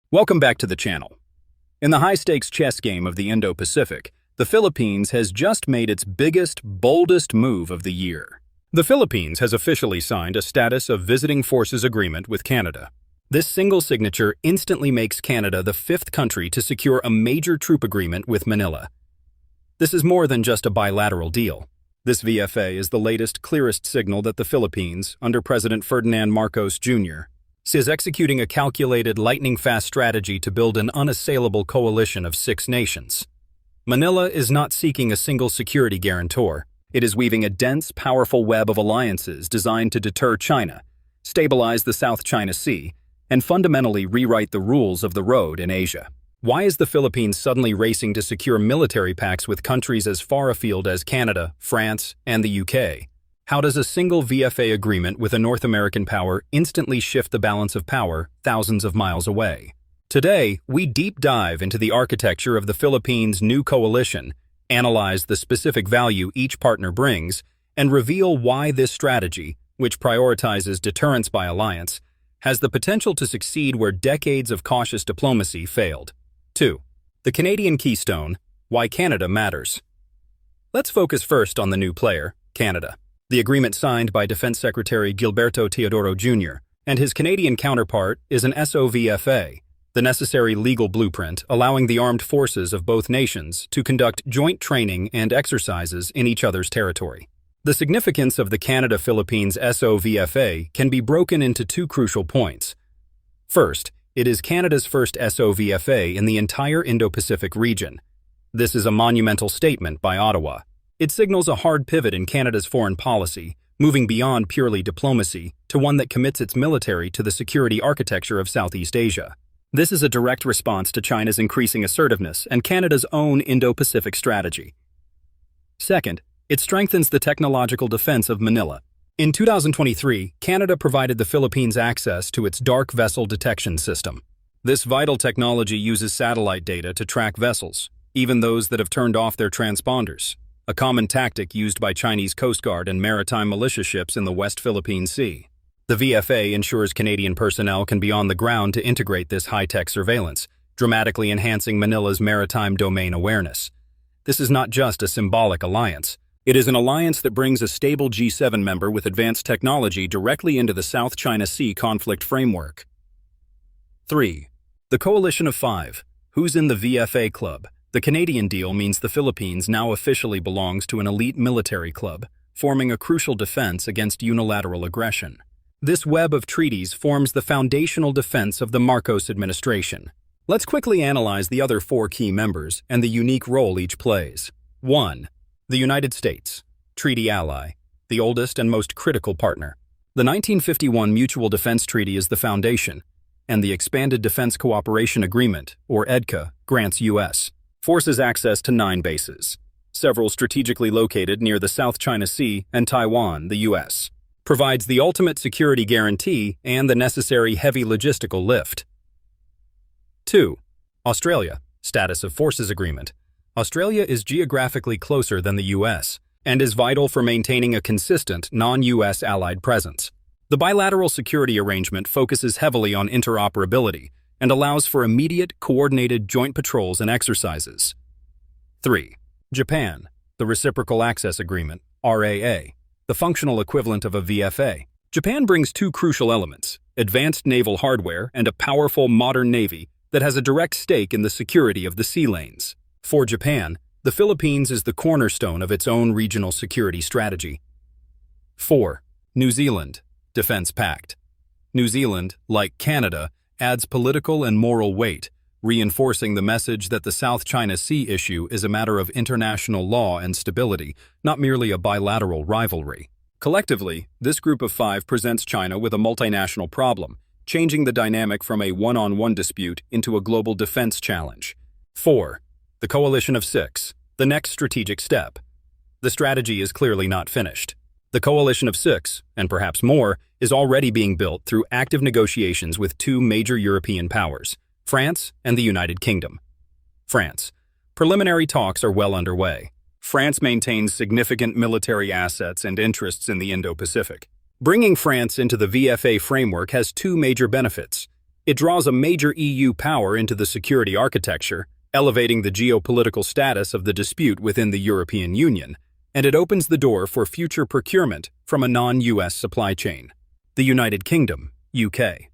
Welcome back to the channel. In the high-stakes chess game of the Indo-Pacific, the Philippines has just made its biggest, boldest move of the year. The Philippines has officially signed a status of visiting forces agreement with Canada. This single signature instantly makes Canada the fifth country to secure a major troop agreement with Manila. This is more than just a bilateral deal. This VFA is the latest, clearest signal that the Philippines, under President Ferdinand Marcos Jr., is executing a calculated, lightning-fast strategy to build an unassailable coalition of 6 nations. Manila is not seeking a single security guarantor. It is weaving a dense, powerful web of alliances designed to deter China, stabilize the South China Sea, and fundamentally rewrite the rules of the road in Asia. Why is the Philippines suddenly racing to secure military pacts with countries as far afield as Canada, France, and the UK? How does a single VFA agreement with a North American power instantly shift the balance of power thousands of miles away? Today, we deep dive into the architecture of the Philippines' new coalition, analyze the specific value each partner brings, and reveal why this strategy, which prioritizes deterrence by alliance, has the potential to succeed where decades of cautious diplomacy failed. 2. The Canadian Keystone, why Canada matters. Let's focus first on the new player, Canada. The agreement signed by Defense Secretary Gilberto Teodoro Jr. and his Canadian counterpart is an SOVFA, the necessary legal blueprint allowing the armed forces of both nations to conduct joint training and exercises in each other's territory. The significance of the Canada-Philippines SOVFA can be broken into 2 crucial points. First, it is Canada's first SOVFA in the entire Indo-Pacific region. This is a monumental statement by Ottawa. It signals a hard pivot in Canada's foreign policy, moving beyond purely diplomacy to one that commits its military to the security architecture of Southeast Asia. This is a direct response to China's increasing assertiveness and Canada's own Indo-Pacific strategy. Second, it strengthens the technological defense of Manila. In 2023, Canada provided the Philippines access to its dark vessel detection system. This vital technology uses satellite data to track vessels, even those that have turned off their transponders, a common tactic used by Chinese Coast Guard and maritime militia ships in the West Philippine Sea. The VFA ensures Canadian personnel can be on the ground to integrate this high-tech surveillance, dramatically enhancing Manila's maritime domain awareness. This is not just a symbolic alliance. It is an alliance that brings a stable G7 member with advanced technology directly into the South China Sea conflict framework. 3. The Coalition of 5. Who's in the VFA club? The Canadian deal means the Philippines now officially belongs to an elite military club, forming a crucial defense against unilateral aggression. This web of treaties forms the foundational defense of the Marcos administration. Let's quickly analyze the other 4 key members and the unique role each plays. 1. The United States, treaty ally, the oldest and most critical partner. The 1951 Mutual Defense Treaty is the foundation, and the Expanded Defense Cooperation Agreement, or EDCA, grants U.S. forces access to 9 bases, several strategically located near the South China Sea and Taiwan, the U.S. provides the ultimate security guarantee and the necessary heavy logistical lift. 2. Australia, status of forces agreement. Australia is geographically closer than the U.S. and is vital for maintaining a consistent non-U.S. allied presence. The bilateral security arrangement focuses heavily on interoperability and allows for immediate, coordinated joint patrols and exercises. 3. Japan, the Reciprocal Access Agreement, RAA, the functional equivalent of a VFA. Japan brings 2 crucial elements, advanced naval hardware and a powerful modern navy that has a direct stake in the security of the sea lanes. For Japan, the Philippines is the cornerstone of its own regional security strategy. 4. New Zealand, Defense Pact. New Zealand, like Canada, adds political and moral weight, reinforcing the message that the South China Sea issue is a matter of international law and stability, not merely a bilateral rivalry. Collectively, this group of 5 presents China with a multinational problem, changing the dynamic from a one-on-one dispute into a global defense challenge. 4. The Coalition of 6, the next strategic step. The strategy is clearly not finished. The Coalition of 6, and perhaps more, is already being built through active negotiations with 2 major European powers, France and the United Kingdom. France. Preliminary talks are well underway. France maintains significant military assets and interests in the Indo-Pacific. Bringing France into the VFA framework has 2 major benefits: It draws a major EU power into the security architecture, elevating the geopolitical status of the dispute within the European Union, and it opens the door for future procurement from a non-US supply chain. The United Kingdom, UK.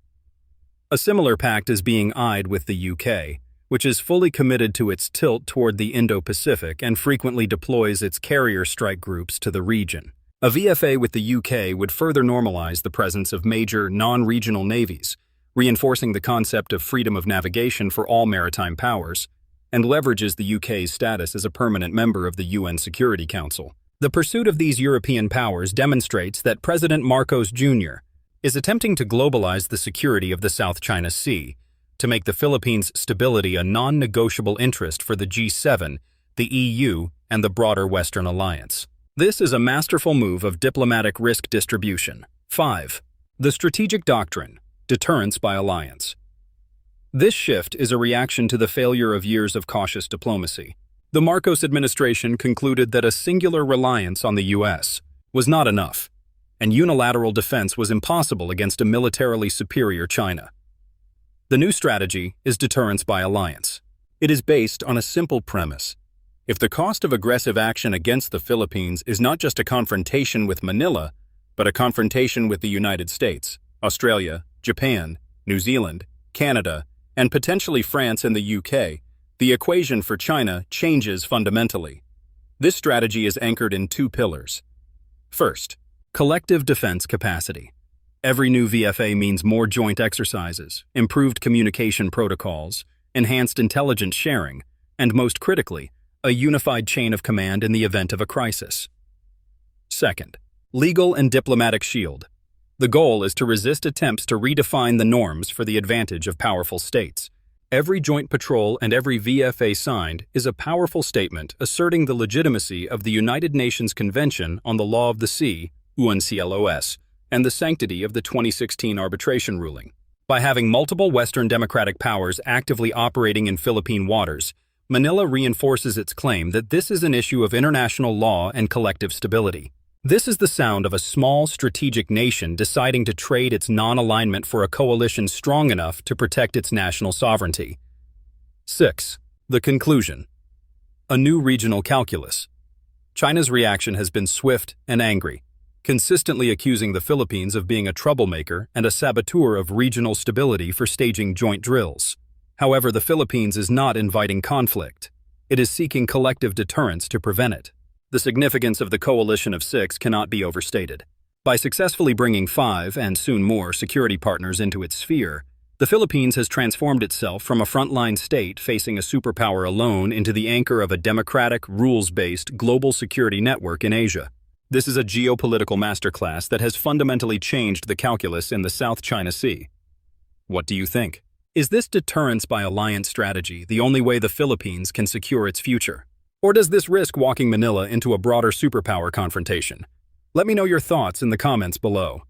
A similar pact is being eyed with the UK, which is fully committed to its tilt toward the Indo-Pacific and frequently deploys its carrier strike groups to the region. A VFA with the UK would further normalize the presence of major, non-regional navies, reinforcing the concept of freedom of navigation for all maritime powers, and leverages the UK's status as a permanent member of the UN Security Council. The pursuit of these European powers demonstrates that President Marcos Jr. is attempting to globalize the security of the South China Sea, to make the Philippines' stability a non-negotiable interest for the G7, the EU, and the broader Western alliance. This is a masterful move of diplomatic risk distribution. 5. The strategic doctrine, deterrence by alliance. This shift is a reaction to the failure of years of cautious diplomacy. The Marcos administration concluded that a singular reliance on the US was not enough, and unilateral defense was impossible against a militarily superior China. The new strategy is deterrence by alliance. It is based on a simple premise. If the cost of aggressive action against the Philippines is not just a confrontation with Manila, but a confrontation with the United States, Australia, Japan, New Zealand, Canada, and potentially France and the UK, the equation for China changes fundamentally. This strategy is anchored in two pillars. First, collective defense capacity. Every new VFA means more joint exercises, improved communication protocols, enhanced intelligence sharing, and most critically, a unified chain of command in the event of a crisis. Second, legal and diplomatic shield. The goal is to resist attempts to redefine the norms for the advantage of powerful states. Every joint patrol and every VFA signed is a powerful statement asserting the legitimacy of the United Nations Convention on the Law of the Sea, UNCLOS, and the sanctity of the 2016 arbitration ruling. By having multiple Western democratic powers actively operating in Philippine waters, Manila reinforces its claim that this is an issue of international law and collective stability. This is the sound of a small, strategic nation deciding to trade its non-alignment for a coalition strong enough to protect its national sovereignty. 6. The conclusion. A new regional calculus. China's reaction has been swift and angry, consistently accusing the Philippines of being a troublemaker and a saboteur of regional stability for staging joint drills. However, the Philippines is not inviting conflict. It is seeking collective deterrence to prevent it. The significance of the coalition of 6 cannot be overstated. By successfully bringing 5 and soon more security partners into its sphere, the Philippines has transformed itself from a frontline state facing a superpower alone into the anchor of a democratic, rules-based global security network in Asia. This is a geopolitical masterclass that has fundamentally changed the calculus in the South China Sea. What do you think? Is this deterrence by alliance strategy the only way the Philippines can secure its future? Or does this risk walking Manila into a broader superpower confrontation? Let me know your thoughts in the comments below.